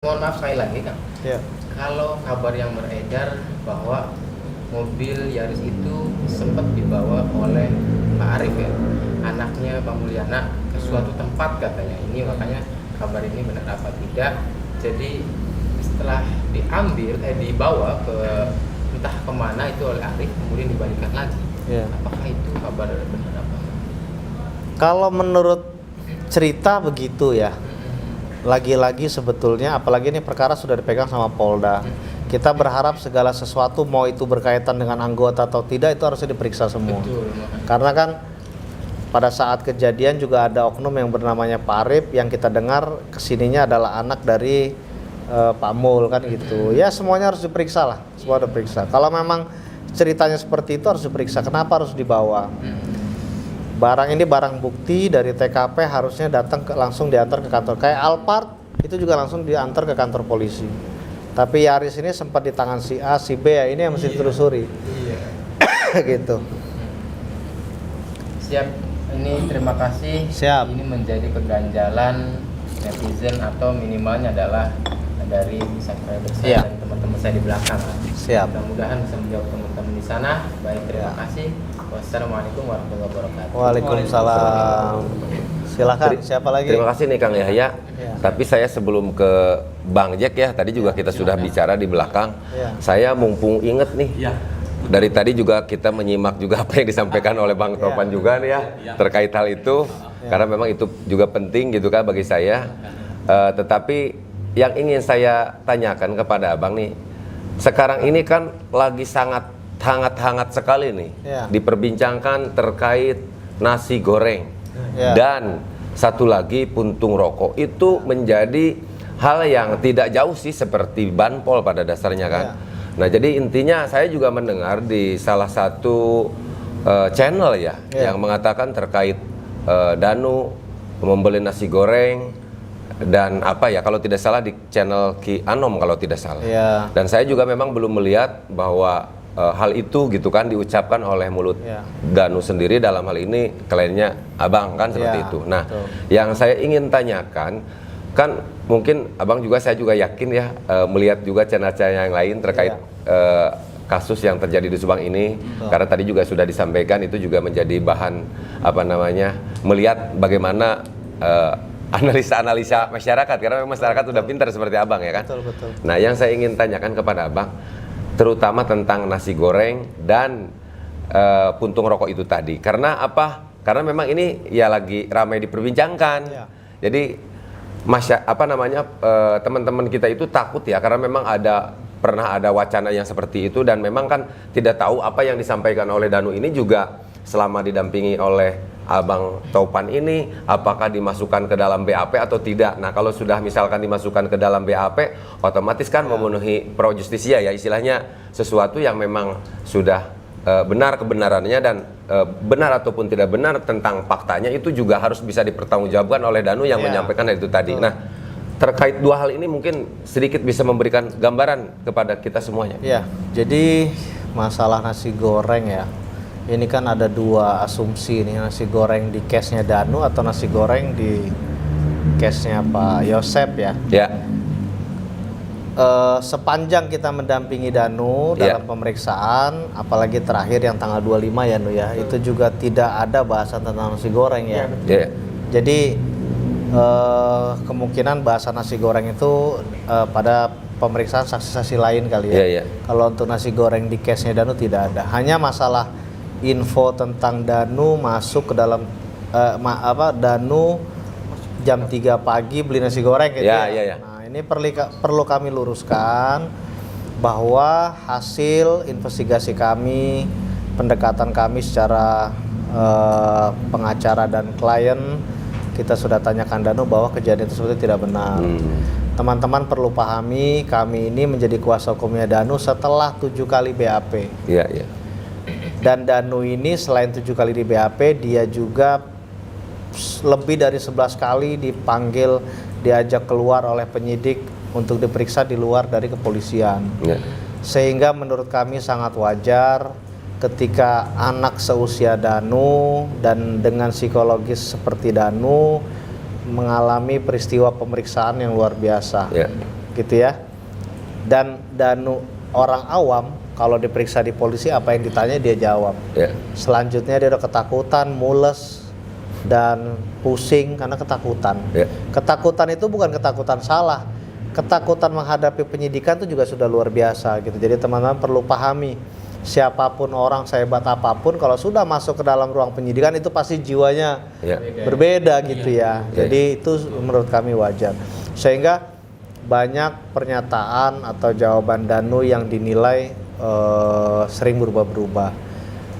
Mohon maaf sekali lagi Kang. Ya. Kalau kabar yang beredar bahwa mobil Yaris itu sempat dibawa oleh Pak Arif ya, anaknya Pak Mulyana ke suatu tempat katanya. Ini makanya kabar ini benar apa tidak. Jadi setelah dibawa ke entah kemana itu oleh Arif, kemudian dibalikan lagi. Ya. Apakah itu kabar benar apa? Kalau menurut cerita begitu ya. Lagi-lagi sebetulnya, apalagi ini perkara sudah dipegang sama Polda. Kita berharap segala sesuatu, mau itu berkaitan dengan anggota atau tidak, itu harusnya diperiksa semua. Betul. Karena kan pada saat kejadian juga ada oknum yang bernamanya Pak Arif, yang kita dengar kesininya adalah anak dari Pak Mul kan gitu. Ya semuanya harus diperiksa lah, semua diperiksa. Kalau memang ceritanya seperti itu harus diperiksa. Kenapa harus dibawa? Barang ini barang bukti dari TKP harusnya datang langsung diantar ke kantor. Kayak Alphard itu juga langsung diantar ke kantor polisi. Tapi Yaris ini sempat di tangan si A, si B ya, ini yang mesti ditelusuri. Iya. Gitu. Siap. Ini terima kasih. Siap. Ini menjadi keganjalan netizen atau minimalnya adalah dari subscriber saya Iya. dan teman-teman saya di belakang. Siap. Mudah-mudahan bisa menjawab teman-teman di sana. Baik, terima kasih. Wassalamualaikum warahmatullahi wabarakatuh. Waalaikumsalam. Silakan, siapa lagi? Terima kasih nih Kang Yahya. Ya. Tapi saya sebelum ke Bang Jack ya, tadi juga kita sudah bicara di belakang. Ya. Saya mumpung inget nih. Dari tadi juga kita menyimak juga apa yang disampaikan oleh Bang Topan juga nih ya, terkait hal itu. Karena memang itu juga penting gitu kan bagi saya. Tetapi yang ingin saya tanyakan kepada Abang nih, sekarang ini kan lagi sangat hangat-hangat sekali nih diperbincangkan terkait nasi goreng dan satu lagi puntung rokok. Itu menjadi hal yang tidak jauh sih seperti banpol pada dasarnya kan. Nah jadi intinya saya juga mendengar di salah satu channel yang mengatakan terkait Danu membeli nasi goreng dan apa ya, kalau tidak salah di channel Ki Anom kalau tidak salah. Dan saya juga memang belum melihat bahwa hal itu gitu kan diucapkan oleh mulut Danu sendiri, dalam hal ini kliennya Abang kan seperti itu. Nah, yang saya ingin tanyakan kan, mungkin Abang juga, saya juga yakin ya melihat juga channel-channel yang lain terkait kasus yang terjadi di Subang ini. Karena tadi juga sudah disampaikan, itu juga menjadi bahan apa namanya, melihat bagaimana analisa-analisa masyarakat, karena masyarakat sudah pintar seperti Abang ya kan. Betul. Nah, yang saya ingin tanyakan kepada Abang, terutama tentang nasi goreng dan puntung rokok itu tadi. Karena apa? Karena memang ini ya lagi ramai diperbincangkan. Jadi teman-teman kita itu takut ya, karena memang pernah ada wacana yang seperti itu, dan memang kan tidak tahu apa yang disampaikan oleh Danu ini juga selama didampingi oleh Abang Topan ini, apakah dimasukkan ke dalam BAP atau tidak. Nah, kalau sudah misalkan dimasukkan ke dalam BAP, otomatis kan memenuhi pro justisia ya, istilahnya sesuatu yang memang sudah benar kebenarannya, dan benar ataupun tidak benar tentang faktanya itu juga harus bisa dipertanggungjawabkan oleh Danu yang menyampaikan itu tadi. Nah, terkait dua hal ini mungkin sedikit bisa memberikan gambaran kepada kita semuanya. Ya, jadi masalah nasi goreng ya. Ini kan ada dua asumsi nih, nasi goreng di case-nya Danu atau nasi goreng di case-nya Pak Yosep ya. Sepanjang kita mendampingi Danu dalam pemeriksaan, apalagi terakhir yang tanggal 25 ya Nu ya, itu juga tidak ada bahasan tentang nasi goreng ya. Jadi kemungkinan bahasan nasi goreng itu pada pemeriksaan saksi-saksi lain kali ya. Kalau untuk nasi goreng di case-nya Danu tidak ada. Hanya masalah info tentang Danu masuk ke dalam Danu jam 3 pagi beli nasi goreng gitu ya. Nah, ini perlu kami luruskan bahwa hasil investigasi kami, pendekatan kami secara pengacara dan klien, kita sudah tanyakan Danu bahwa kejadian tersebut tidak benar. Teman-teman perlu pahami, kami ini menjadi kuasa hukumnya Danu setelah 7 kali BAP. Dan Danu ini selain 7 kali di BAP, dia juga lebih dari 11 kali dipanggil, diajak keluar oleh penyidik untuk diperiksa di luar dari kepolisian. Sehingga menurut kami sangat wajar ketika anak seusia Danu dan dengan psikologis seperti Danu mengalami peristiwa pemeriksaan yang luar biasa. gitu ya. Dan Danu orang awam kalau diperiksa di polisi apa yang ditanya dia jawab. Selanjutnya dia udah ketakutan, mules dan pusing karena ketakutan. Ketakutan itu bukan ketakutan salah. Ketakutan menghadapi penyidikan itu juga sudah luar biasa gitu. Jadi teman-teman perlu pahami, siapapun orang sehebat apapun kalau sudah masuk ke dalam ruang penyidikan itu pasti jiwanya berbeda gitu ya. Jadi itu menurut kami wajar. Sehingga banyak pernyataan atau jawaban Danu yang dinilai sering berubah-berubah.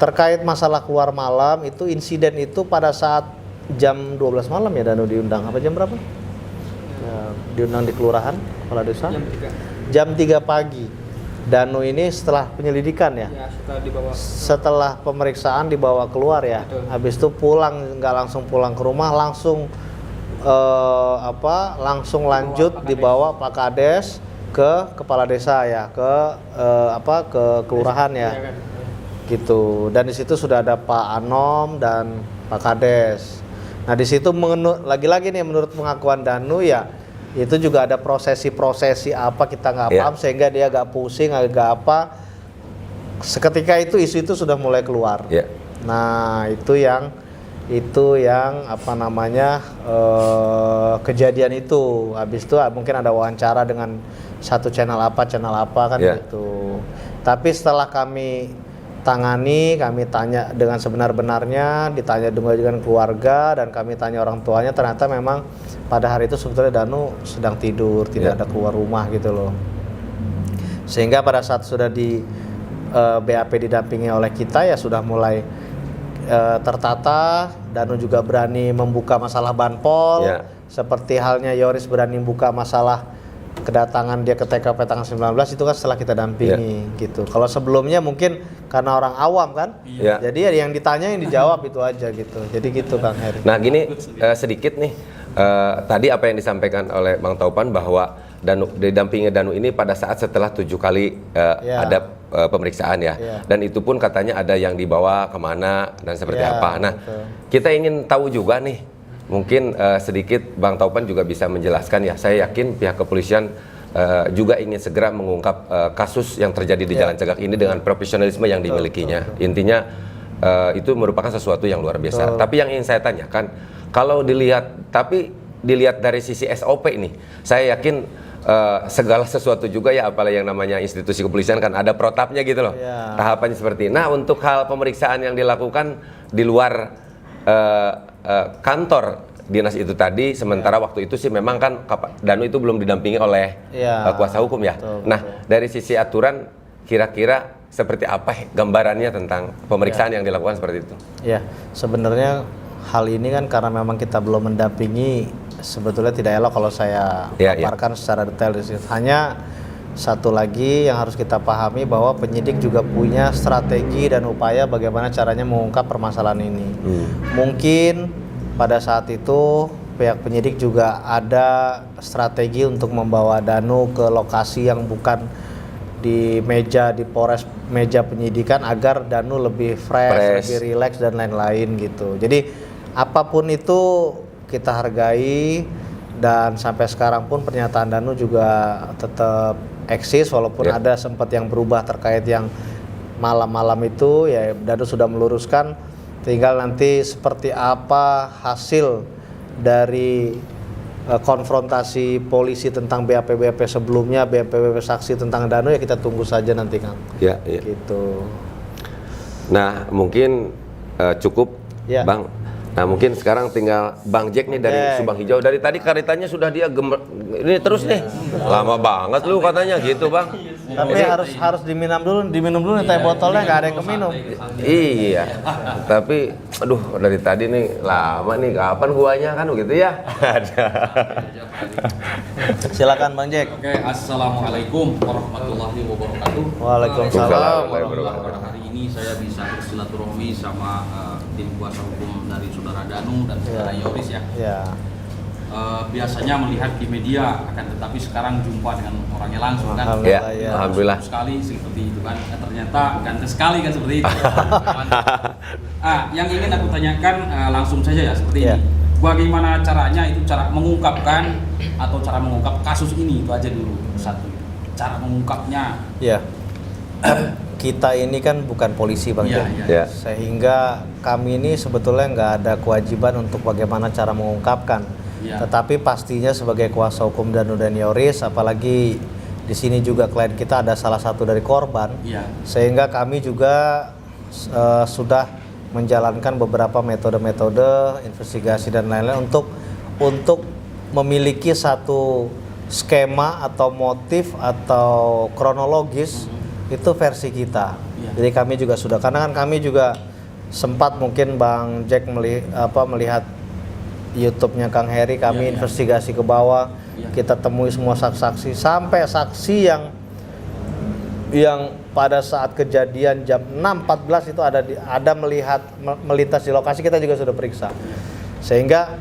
Terkait masalah keluar malam itu, insiden itu pada saat jam 12 malam ya Danu diundang. Apa jam berapa? Diundang di kelurahan kepala desa jam 3 pagi. Danu ini setelah penyelidikan ya, setelah pemeriksaan dibawa keluar ya. Betul. Habis itu pulang, nggak langsung pulang ke rumah, langsung langsung lanjut dibawa Pak Kades ke kepala desa ya, ke kelurahan ya, gitu. Dan di situ sudah ada Pak Anom dan Pak Kades. Nah di situ lagi-lagi nih menurut pengakuan Danu ya, itu juga ada prosesi apa kita nggak paham sehingga dia agak pusing, agak apa. Seketika itu isu itu sudah mulai keluar. Nah itu yang kejadian itu. Habis itu mungkin ada wawancara dengan satu channel apa kan gitu. Tapi setelah kami tangani, kami tanya dengan sebenar-benarnya, ditanya dengan keluarga dan kami tanya orang tuanya, ternyata memang pada hari itu sebetulnya Danu sedang tidur, tidak ada keluar rumah gitu loh. Sehingga pada saat sudah di BAP didampingi oleh kita ya sudah mulai tertata. Danu juga berani membuka masalah banpol, seperti halnya Yoris berani membuka masalah kedatangan dia ke TKP tanggal 19 itu kan setelah kita dampingi gitu. Kalau sebelumnya mungkin karena orang awam kan, jadi yang ditanya yang dijawab itu aja gitu. Jadi gitu Kang Heri. Nah gini sedikit nih, tadi apa yang disampaikan oleh Bang Taupan bahwa didampingi Danu ini pada saat setelah 7 kali ada pemeriksaan ya. Dan itu pun katanya ada yang dibawa kemana dan seperti apa. Nah kita ingin tahu juga nih, mungkin sedikit Bang Taupan juga bisa menjelaskan ya. Saya yakin pihak kepolisian juga ingin segera mengungkap kasus yang terjadi di Jalan Cegak ini dengan profesionalisme yang dimilikinya. Intinya itu merupakan sesuatu yang luar biasa. Tapi yang ingin saya tanyakan, kalau dilihat dari sisi SOP ini, saya yakin segala sesuatu juga ya, apalagi yang namanya institusi kepolisian kan ada protapnya gitu loh. Tahapannya seperti ini. Nah untuk hal pemeriksaan yang dilakukan di luar kantor dinas itu tadi, sementara waktu itu sih memang kan Danu itu belum didampingi oleh kuasa hukum ya. Nah dari sisi aturan kira-kira seperti apa gambarannya tentang pemeriksaan yang dilakukan seperti itu? Ya sebenarnya hal ini kan karena memang kita belum mendampingi, sebetulnya tidak elok kalau saya paparkan secara detail di sini. Hanya satu lagi yang harus kita pahami bahwa penyidik juga punya strategi dan upaya bagaimana caranya mengungkap permasalahan ini. Mungkin pada saat itu pihak penyidik juga ada strategi untuk membawa Danu ke lokasi yang bukan di meja penyidikan agar Danu lebih fresh, lebih rileks dan lain-lain gitu. Jadi apapun itu kita hargai, dan sampai sekarang pun pernyataan Danu juga tetap eksis walaupun ada sempat yang berubah terkait yang malam-malam itu ya. Danu sudah meluruskan, tinggal nanti seperti apa hasil dari konfrontasi polisi tentang BAP sebelumnya, BAP saksi tentang Danu ya kita tunggu saja nanti Kang. Gitu. Nah mungkin cukup Bang. Nah mungkin sekarang tinggal Bang Jack nih dari Subang Hijau. Dari tadi karitanya sudah dia ini terus nih. Lama banget lu katanya gitu Bang. Tapi harus diminum dulu nih teh botolnya, nggak ada yang keminum. Iya. Tapi aduh dari tadi nih lama nih, kapan guanya kan begitu ya. Ada. Silakan Bang Jack. Oke, assalamualaikum warahmatullahi wabarakatuh. Waalaikumsalam. Pada hari ini saya bisa bersilaturahmi sama tim kuasa hukum dari saudara Danu dan saudara Yoris ya. Biasanya melihat di media, akan tetapi sekarang jumpa dengan orangnya langsung kan. Alhamdulillah. Sekali seperti itu kan. Ternyata ganteng sekali kan seperti itu. Yang ingin aku tanyakan langsung saja ya seperti ini. bagaimana caranya itu, cara mengungkapkan atau cara mengungkap kasus ini, itu aja dulu satu. Cara mengungkapnya. Ya. Kan kita ini kan bukan polisi Bang Jack. Ya. Sehingga kami ini sebetulnya nggak ada kewajiban untuk bagaimana cara mengungkapkan. Ya. Tetapi pastinya sebagai kuasa hukum Danu dan Yoris, apalagi di sini juga klien kita ada salah satu dari korban, Ya. sehingga kami juga sudah menjalankan beberapa metode-metode investigasi dan lain-lain untuk memiliki satu skema atau motif atau kronologis itu versi kita. Ya. Jadi kami juga sudah, karena kan kami juga sempat mungkin Bang Jack melihat YouTube-nya Kang Heri, kami investigasi ke bawah, kita temui semua saksi-saksi sampai saksi yang pada saat kejadian jam 6.14 itu ada melintas di lokasi, kita juga sudah periksa. Sehingga